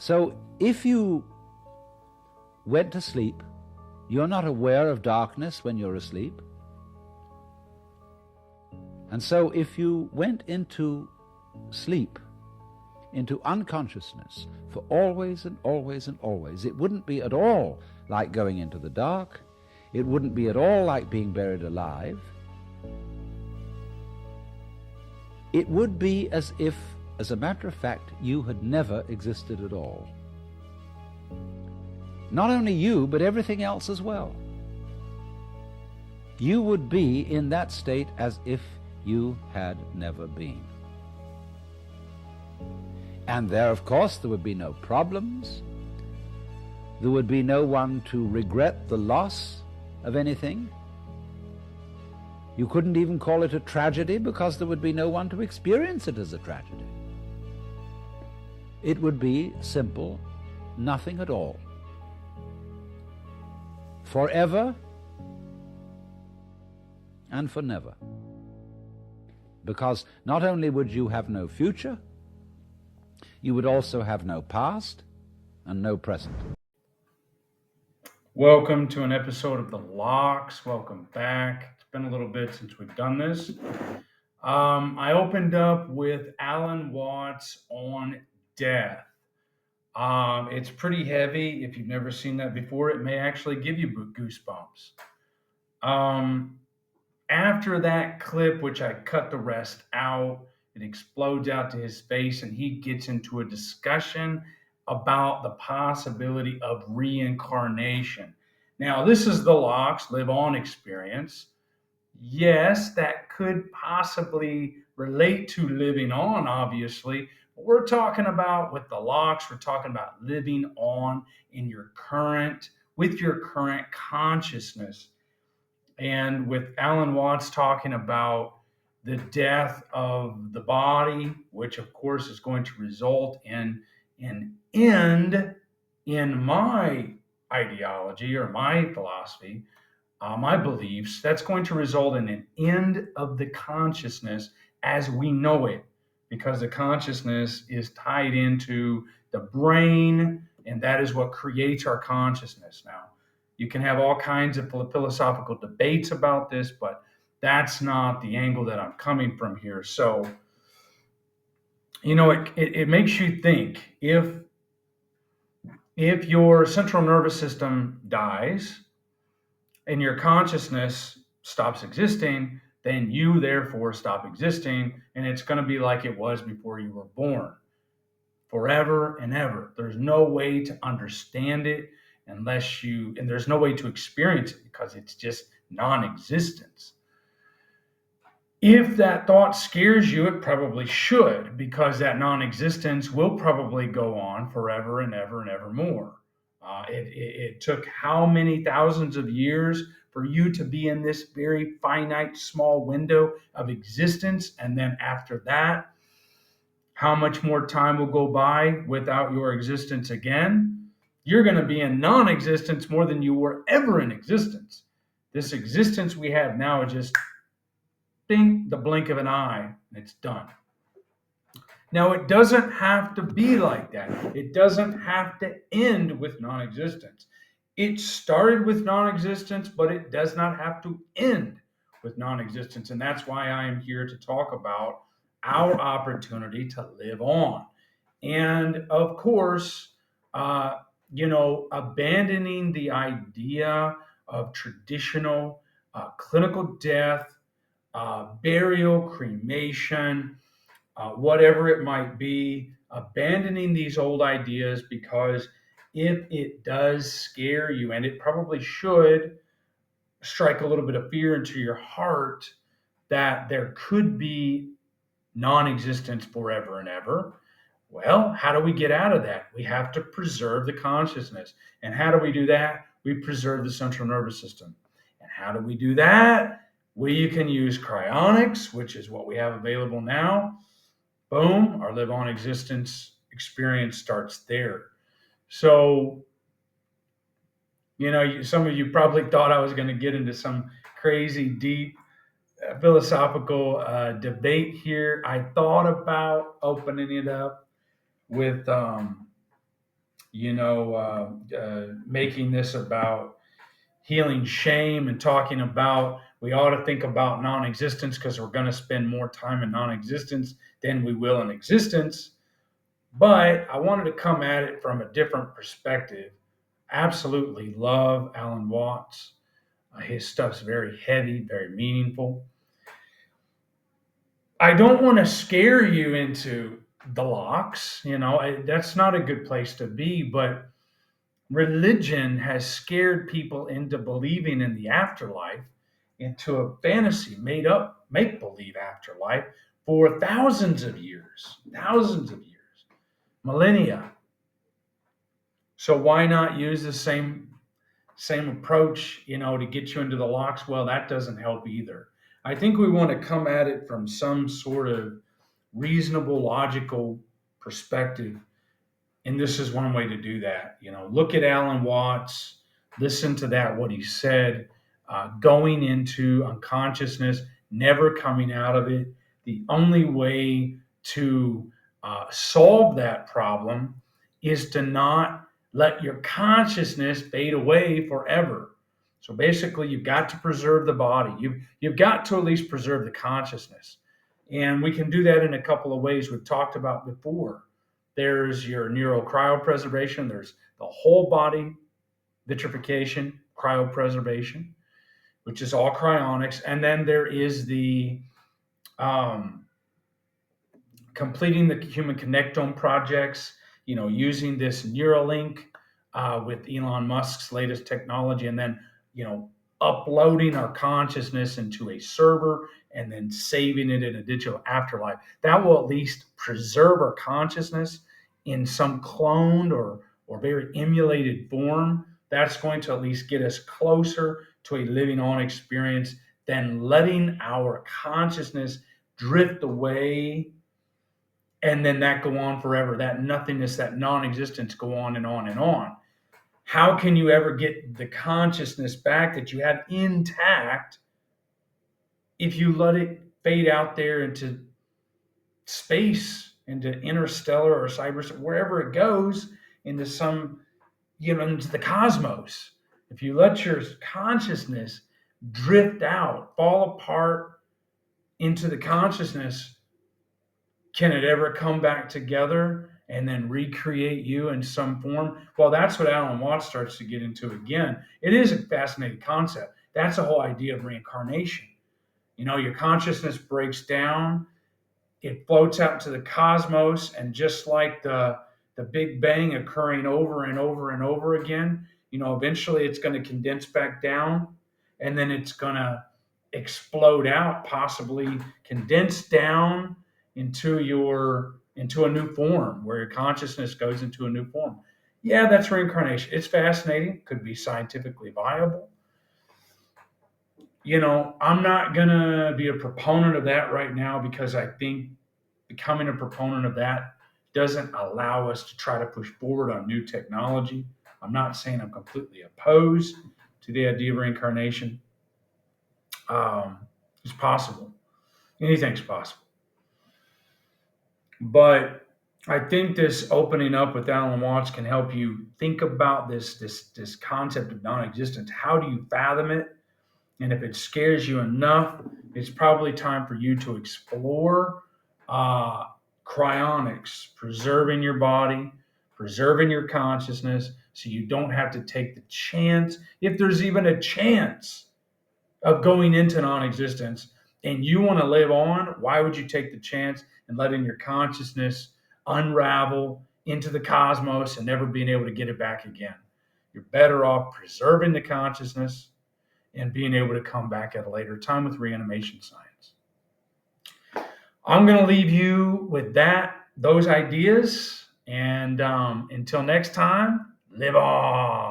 So if you went to sleep, you're not aware of darkness when you're asleep. And so if you went into sleep, into unconsciousness for always and always and always, it wouldn't be at all like going into the dark. It wouldn't be at all like being buried alive. It would be as if, as a matter of fact, you had never existed at all. Not only you, but everything else as well. You would be in that state as if you had never been. And there, of course, there would be no problems. There would be no one to regret the loss of anything. You couldn't even call it a tragedy because there would be no one to experience it as a tragedy. It would be simple, nothing at all. Forever and for never. Because not only would you have no future, you would also have no past and no present. Welcome to an episode of The Locks. Welcome back. It's been a little bit since we've done this. I opened up with Alan Watts on death. It's pretty heavy. If you've never seen that before, it may actually give you goosebumps. After that clip, which I cut the rest out, it explodes out to his face and he gets into a discussion about the possibility of reincarnation. Now, this is the Locks Live On experience. Yes, that could possibly relate to living on, obviously. But we're talking about with the Locks, we're talking about living on in your current, with your current consciousness. And with Alan Watts talking about the death of the body, which of course is going to result in an end in my ideology or my philosophy, my beliefs, that's going to result in an end of the consciousness as we know it, because the consciousness is tied into the brain, and that is what creates our consciousness. Now, you can have all kinds of philosophical debates about this, but that's not the angle that I'm coming from here. So, it makes you think if your central nervous system dies and your consciousness stops existing, then you therefore stop existing, and it's going to be like it was before you were born, forever and ever. There's no way to understand it and there's no way to experience it because it's just non-existence. If that thought scares you, it probably should, because that non-existence will probably go on forever and ever and ever more. It took how many thousands of years for you to be in this very finite, small window of existence, and then after that, how much more time will go by without your existence again? You're going to be in non-existence more than you were ever in existence. This existence we have now is just the blink of an eye, and it's done. Now, it doesn't have to be like that. It doesn't have to end with non-existence. It started with non-existence, but it does not have to end with non-existence. And that's why I am here to talk about our opportunity to live on. And of course, abandoning the idea of traditional clinical death, burial, cremation, whatever it might be, abandoning these old ideas, because if it does scare you, and it probably should strike a little bit of fear into your heart that there could be non-existence forever and ever. Well, how do we get out of that? We have to preserve the consciousness. And how do we do that? We preserve the central nervous system. And how do we do that? We can use cryonics, which is what we have available now. Boom, our live on existence experience starts there. So, some of you probably thought I was going to get into some crazy, deep philosophical debate here. I thought about opening it up with making this about healing shame and talking about we ought to think about non-existence because we're going to spend more time in non-existence than we will in existence. But I wanted to come at it from a different perspective. Absolutely love Alan Watts. His stuff's very heavy, very meaningful. I don't want to scare you into the locks. That's not a good place to be. But religion has scared people into believing in the afterlife, into a fantasy, made up, make believe afterlife for thousands of years, millennia. So why not use the same approach, to get you into the locks? Well, that doesn't help either. I think we want to come at it from some sort of reasonable, logical perspective. And this is one way to do that. Look at Alan Watts, listen to what he said, going into unconsciousness, never coming out of it. The only way to solve that problem is to not let your consciousness fade away forever. So basically, you've got to preserve the body. You've got to at least preserve the consciousness. And we can do that in a couple of ways we've talked about before. There's your neural cryopreservation. There's the whole body vitrification, cryopreservation, which is all cryonics. And then there is the completing the human connectome projects, using this Neuralink with Elon Musk's latest technology, and then, uploading our consciousness into a server and then saving it in a digital afterlife. That will at least preserve our consciousness in some cloned or very emulated form. That's going to at least get us closer to a living on experience than letting our consciousness drift away and then that go on forever. That nothingness, that non-existence go on and on and on. How can you ever get the consciousness back that you had intact if you let it fade out there into space, into interstellar or cyber, wherever it goes, into into the cosmos? If you let your consciousness drift out, fall apart into the consciousness, can it ever come back together and then recreate you in some form? Well, that's what Alan Watts starts to get into again. It is a fascinating concept. That's the whole idea of reincarnation. Your consciousness breaks down, it floats out into the cosmos, and just like the Big Bang occurring over and over and over again, eventually it's going to condense back down, and then it's going to explode out, possibly condense down into a new form, where your consciousness goes into a new form. Yeah, that's reincarnation. It's fascinating, could be scientifically viable. I'm not going to be a proponent of that right now, because I think becoming a proponent of that doesn't allow us to try to push forward on new technology. I'm not saying I'm completely opposed to the idea of reincarnation. It's possible. Anything's possible. But I think this opening up with Alan Watts can help you think about this concept of non-existence. How do you fathom it? And if it scares you enough, it's probably time for you to explore cryonics, preserving your body, preserving your consciousness, so you don't have to take the chance, if there's even a chance, of going into non-existence, and you want to live on. Why would you take the chance and letting your consciousness unravel into the cosmos and never being able to get it back again? You're better off preserving the consciousness and being able to come back at a later time with reanimation science. I'm going to leave you with those ideas. And until next time, live on.